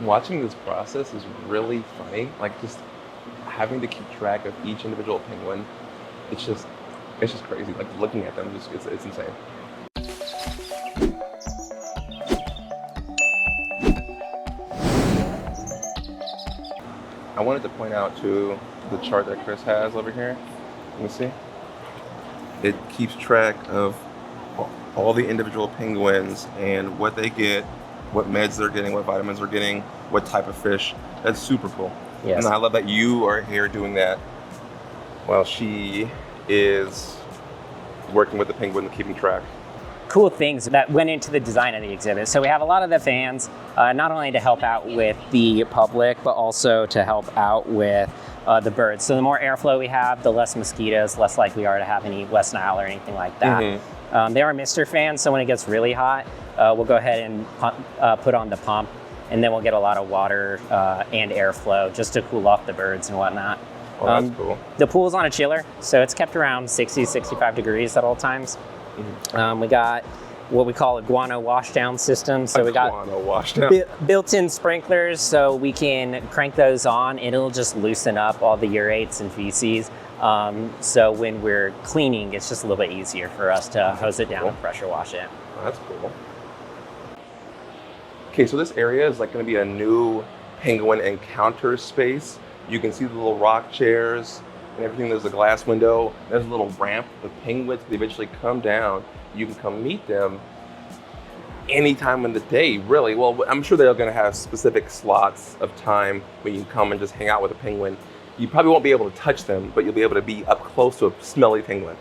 Watching this process is really funny. Like just having to keep track of each individual penguin, it's just crazy. Like looking at them, it's insane. I wanted to point out too the chart that Chris has over here. Let me see. It keeps track of all the individual penguins and what they get, what meds they're getting, what vitamins they're getting, what type of fish. That's super cool. Yes. And I love that you are here doing that while she is working with the penguin and keeping track. Cool things that went into the design of the exhibit. So we have a lot of the fans, not only to help out with the public, but also to help out with the birds. So the more airflow we have, the less mosquitoes, less likely we are to have any West Nile or anything like that. Mm-hmm. They are mister fans, so when it gets really hot, we'll go ahead and put on the pump, and then we'll get a lot of water and airflow just to cool off the birds and whatnot. Oh, that's cool. The pool's on a chiller, so it's kept around 60, 65 degrees at all times. Mm-hmm. We got what we call a guano washdown system. So we got built-in sprinklers, so we can crank those on and it'll just loosen up all the urates and feces. So when we're cleaning, it's just a little bit easier for us to hose it down and pressure wash it. Oh, that's cool. Okay, so this area is like going to be a new penguin encounter space. You can see the little rock chairs and everything. There's a glass window. There's a little ramp. The penguins can eventually come down. You can come meet them any time in the day, really. Well, I'm sure they're going to have specific slots of time when you can come and just hang out with a penguin. You probably won't be able to touch them, but you'll be able to be up close to a smelly penguin.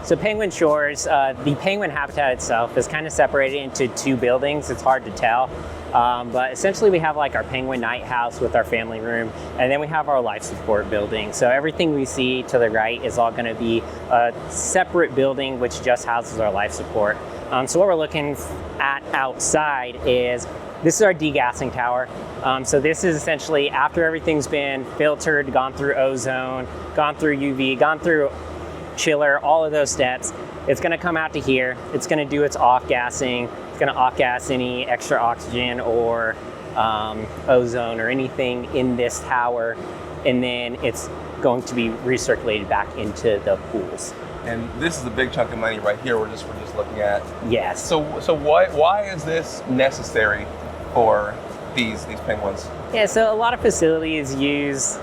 So Penguin Shores, the penguin habitat itself is kind of separated into two buildings. It's hard to tell, but essentially we have like our penguin night house with our family room, and then we have our life support building. So everything we see to the right is all going to be a separate building which just houses our life support. So what we're looking at outside is, this is our degassing tower. So this is essentially after everything's been filtered, gone through ozone, gone through UV, gone through chiller, all of those steps, it's going to come out to here. It's going to do its off-gassing. It's going to off-gas any extra oxygen or ozone or anything in this tower, and then it's going to be recirculated back into the pools. And this is a big chunk of money right here. We're just looking at. Yes. So why is this necessary for these penguins? Yeah. So a lot of facilities use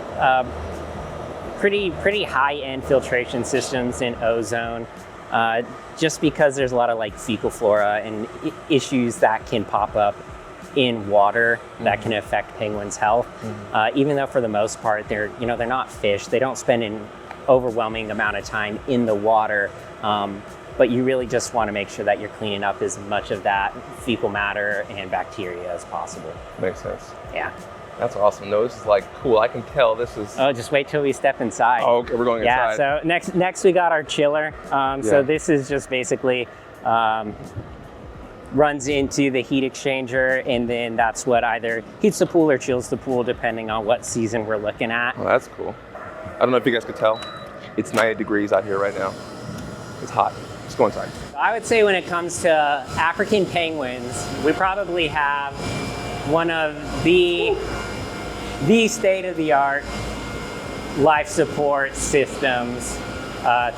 pretty high-end filtration systems in ozone, just because there's a lot of like fecal flora and issues that can pop up in water that can affect penguins' health. Even though for the most part they're not fish, they don't spend an overwhelming amount of time in the water, but you really just want to make sure that you're cleaning up as much of that fecal matter and bacteria as possible. Makes sense. Yeah. That's awesome. No, this is like cool. I can tell this is. Oh, just wait till we step inside. Oh, okay, we're going inside. Yeah. So next we got our chiller. So this is just basically runs into the heat exchanger, and then that's what either heats the pool or chills the pool, depending on what season we're looking at. Oh, that's cool. I don't know if you guys could tell. It's 90 degrees out here right now. It's hot. Let's go inside. I would say when it comes to African penguins, we probably have one of the state-of-the-art life support systems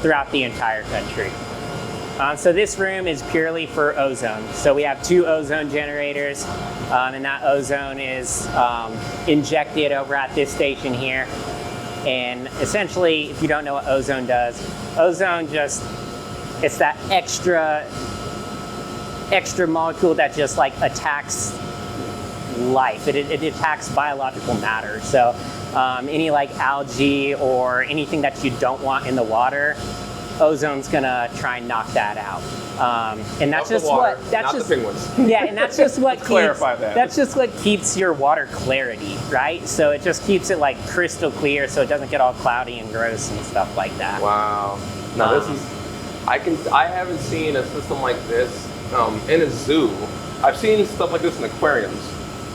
throughout the entire country. So this room is purely for ozone. So we have 2 ozone generators, and that ozone is injected over at this station here. And essentially, if you don't know what ozone does, ozone it's that extra molecule that just like attacks life. It attacks biological matter. So any like algae or anything that you don't want in the water, ozone's gonna try and knock that out. And that's just water, what that's not just the penguins. Yeah, and that's just what clarify that. That's just what keeps your water clarity, right? So it just keeps it like crystal clear, so it doesn't get all cloudy and gross and stuff like that. Wow. Now this is. I haven't seen a system like this in a zoo. I've seen stuff like this in aquariums,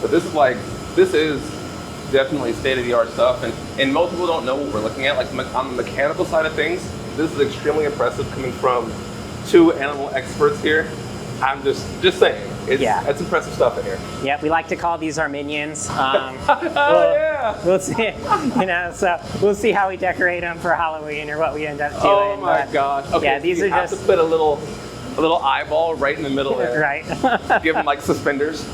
but this is definitely state-of-the-art stuff, and most people don't know what we're looking at. Like on the mechanical side of things, this is extremely impressive coming from 2 animal experts here. I'm just saying. It's impressive stuff in here. Yeah, we like to call these our minions. Yeah. We'll see, so we'll see how we decorate them for Halloween or what we end up doing. Oh my gosh. Okay, yeah, these you are have just to put a little eyeball right in the middle there. right. Give them like suspenders.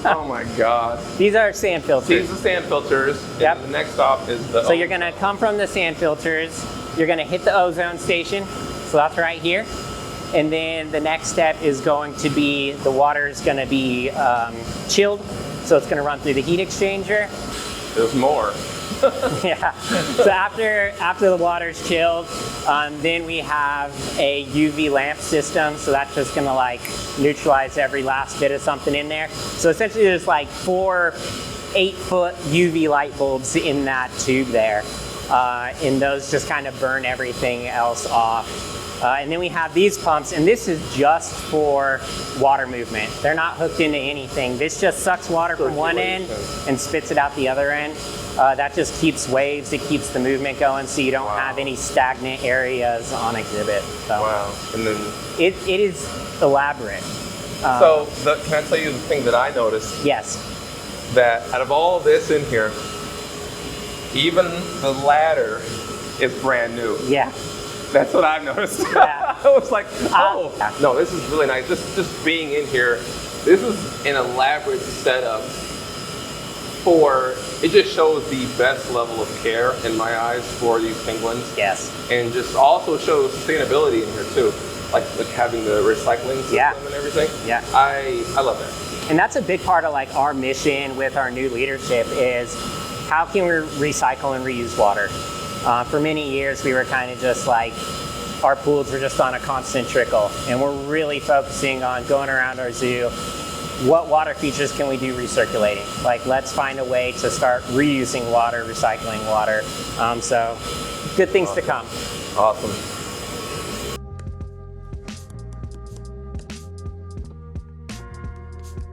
Oh my god. These are sand filters. These are sand filters. Yep. And the next stop is the. So you're gonna come from the sand filters. You're gonna hit the ozone station. So that's right here. And then the next step is going to be the water is going to be chilled, so it's going to run through the heat exchanger. There's more. Yeah. So after the water's chilled, then we have a UV lamp system. So that's just going to like neutralize every last bit of something in there. So essentially, there's like 4 8-foot UV light bulbs in that tube there, and those just kind of burn everything else off. And then we have these pumps, and this is just for water movement. They're not hooked into anything. This just sucks water from one end and spits it out the other end. That just keeps waves, it keeps the movement going, so you don't have any stagnant areas on exhibit. So wow. And then it is elaborate. So can I tell you the thing that I noticed? Yes. That out of all this in here, even the ladder is brand new. Yeah. That's what I've noticed. Yeah. I was like, oh. No, this is really nice. Just being in here, this is an elaborate setup for, it just shows the best level of care in my eyes for these penguins. Yes. And just also shows sustainability in here too. Like having the recycling system and everything. Yeah. I love that. And that's a big part of like our mission with our new leadership is how can we recycle and reuse water? For many years, we were kind of just like, our pools were just on a constant trickle. And we're really focusing on going around our zoo, what water features can we do recirculating? Like, let's find a way to start reusing water, recycling water. So, good things to come. Awesome.